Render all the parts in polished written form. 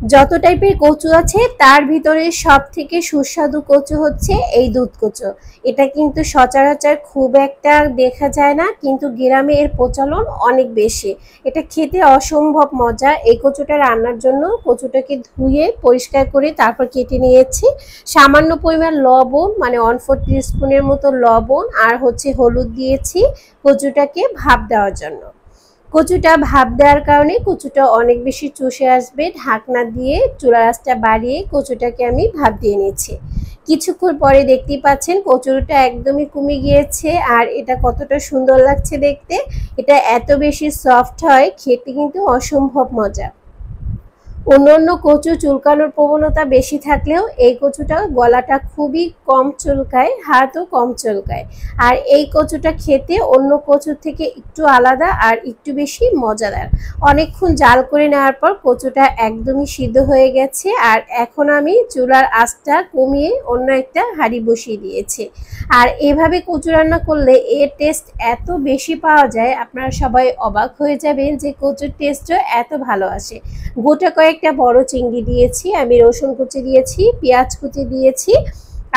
যত টাইপের কচু আছে তার ভিতরে সবথেকে সুস্বাদু কচু হচ্ছে এই দুধ কচু। এটা কিন্তু সচরাচর খুব একটা দেখা যায় না, কিন্তু গ্রামে এর প্রচলন অনেক বেশি। এটা খেতে অসম্ভব মজা। এই কচুটা রান্নার জন্য কচুটাকে ধুয়ে পরিষ্কার করে তারপর কেটে নিয়েছি। সামান্য পরিমাণ লবণ, মানে 1/4 টিস্পুনের মতো লবণ আর হচ্ছে হলুদ দিয়েছি কচুটাকে ভাপ দেওয়ার জন্য। কচুটা ভাপ দেওয়ার কারণে কচুটা অনেক বেশি চুষে আসবে। ঢাকনা দিয়ে চুলার আঁচটা বাড়িয়ে কচুটাকে আমি ভাপ দিয়ে নিচ্ছি। কিছুক্ষণ পরে দেখতেই পাচ্ছেন কচুটা একদমই কমে গিয়েছে আর এটা কতটা সুন্দর লাগছে দেখতে। এটা এত বেশি সফট হয়, খেতে কিন্তু অসম্ভব মজা। অন্যান্য কচু চুলকানোর প্রবণতা বেশি থাকলেও এই কচুটা গলাটা খুবই কম চুলকায়, হাতও কম চুলকায়। আর এই কচুটা খেতে অন্য কচুর থেকে একটু আলাদা আর একটু বেশি মজাদার। অনেকক্ষণ জাল করে নেওয়ার পর কচুটা একদমই সিদ্ধ হয়ে গেছে আর এখন আমি চুলার আঁচটা কমিয়ে অন্য একটা হাঁড়ি বসিয়ে দিয়েছি। আর এভাবে কচু রান্না করলে এর টেস্ট এত বেশি পাওয়া যায়, আপনারা সবাই অবাক হয়ে যাবেন যে কচুর টেস্টও এত ভালো আসে। গোটা কয়েকটা বড় চিংড়ি দিয়েছি, আমি রসুন কুচি দিয়েছি, পেঁয়াজ কুচি দিয়েছি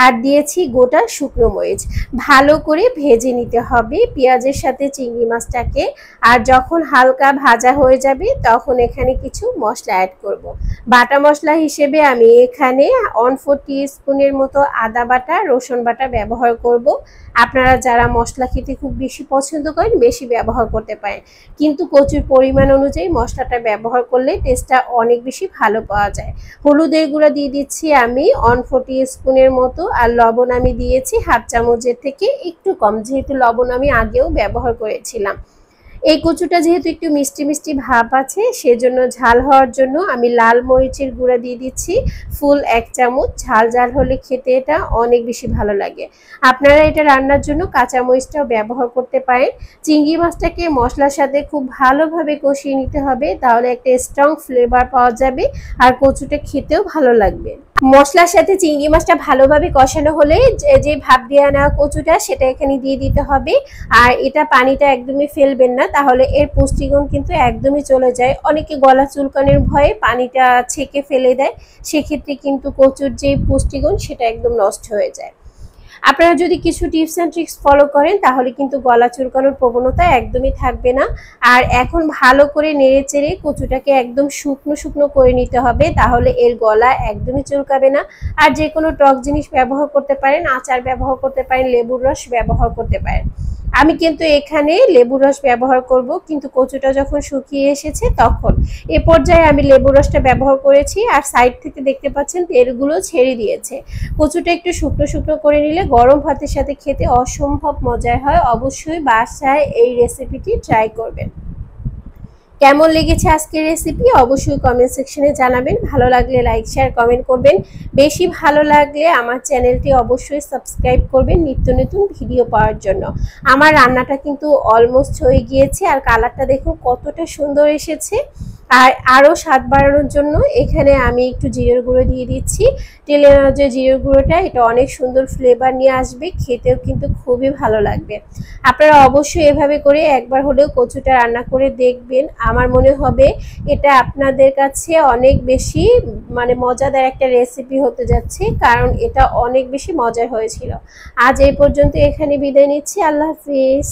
আর দিয়েছি গোটা শুকনো মরিচ। ভালো করে ভেজে নিতে হবে পেঁয়াজের সাথে চিংড়ি মাছটাকে। আর যখন হালকা ভাজা হয়ে যাবে তখন এখানে কিছু মশলা অ্যাড করব। বাটা মশলা হিসেবে আমি এখানে 1/4 টিস্পুনের মতো আদা বাটা, রসুন বাটা ব্যবহার করব। আপনারা যারা মশলা খেতে খুব বেশি পছন্দ করেন বেশি ব্যবহার করতে পারেন, কিন্তু কচুর পরিমাণ অনুযায়ী মশলাটা ব্যবহার করলে টেস্টটা অনেক বেশি ভালো পাওয়া যায়। হলুদের গুঁড়া দিয়ে দিচ্ছি আমি 1/4 টিস্পুনের মতো, আর লবণ আমি দিয়েছি হাফ চামচের থেকে একটু কম, যেহেতু লবণ আমি আগেও ব্যবহার করেছিলাম। এই কচুটা যেহেতু একটু মিষ্টি মিষ্টি ভাব আছে, সেজন্য ঝাল হওয়ার জন্য আমি লাল মরিচের গুঁড়া দিয়ে দিচ্ছি ফুল 1 চামচ। ঝাল ঝাল হলে খেতে এটা অনেক বেশি ভালো লাগে। আপনারা এটা রান্নার জন্য কাঁচা মরিচটাও ব্যবহার করতে পারেন। চিংড়ি মাছটাকে মশলার সাথে খুব ভালোভাবে কষিয়ে নিতে হবে, তাহলে একটা স্ট্রং ফ্লেভার পাওয়া যাবে আর কচুটা খেতেও ভালো লাগবে। মশলার সাথে চিংড়ি মাছটা ভালোভাবে কষানো হলে যে ভাপ দিয়ে নেওয়া কচুটা সেটা এখানে দিয়ে দিতে হবে। আর এটা পানিটা একদমই ফেলবেন না, তাহলে এর পুষ্টিগুণ কিন্তু একদমই চলে যায়। অনেকে গলা চুলকানোর ভয়ে পানিটা ছেঁকে ফেলে দেয়, সেক্ষেত্রে কিন্তু কচুর যে পুষ্টিগুণ সেটা একদম নষ্ট হয়ে যায়। আপনারা যদি কিছু টিপস অ্যান্ড ট্রিক্স ফলো করেন তাহলে কিন্তু গলা চুলকানোর প্রবণতা একদমই থাকবে না। আর এখন ভালো করে নেড়েচেড়ে কচুটাকে একদম শুকনো শুকনো করে নিতে হবে, তাহলে এর গলা একদমই চুলকাবে না। আর যে কোনো টক জিনিস ব্যবহার করতে পারেন, আচার ব্যবহার করতে পারেন, লেবুর রস ব্যবহার করতে পারেন। আমি কিন্তু এখানে লেবুর রস ব্যবহার করব, কিন্তু কচুটা যখন শুকিয়ে এসেছে তখন। এ পর্যায়ে আমি লেবুর রসটা ব্যবহার করেছি আর সাইড থেকে দেখতে পাচ্ছেন তেলগুলো ছেড়ে দিয়েছে। কচুটা একটু শুকনো শুকনো করে নিলে গরম ভাতের সাথে খেতে অসম্ভব মজার হয়। অবশ্যই বাসায় এই রেসিপিটি ট্রাই করবেন। কেমন লেগেছে আজকের রেসিপি অবশ্যই কমেন্ট সেকশনে জানাবেন। ভালো লাগলে লাইক শেয়ার কমেন্ট করবেন। বেশি ভালো লাগলে আমার চ্যানেলটি অবশ্যই সাবস্ক্রাইব করবেন নিত্য নতুন ভিডিও পাওয়ার জন্য। আমার রান্নাটা কিন্তু অলমোস্ট হয়ে গিয়েছে আর কালারটা দেখুন কতটা সুন্দর এসেছে। আর আরও স্বাদ বাড়ানোর জন্য এখানে আমি একটু জিরের গুঁড়ো দিয়ে দিচ্ছি। টেলে যে জিরের গুঁড়োটা, এটা অনেক সুন্দর ফ্লেভার নিয়ে আসবে, খেতেও কিন্তু খুবই ভালো লাগবে। আপনারা অবশ্যই এভাবে করে একবার হলেও কচুটা রান্না করে দেখবেন। আমার মনে হবে এটা আপনাদের কাছে অনেক বেশি মজাদার একটা রেসিপি হতে যাচ্ছে, কারণ এটা অনেক বেশি মজার হয়েছিল। আজ এই পর্যন্ত এখানে বিদায় নিচ্ছি। আল্লাহ হাফিজ।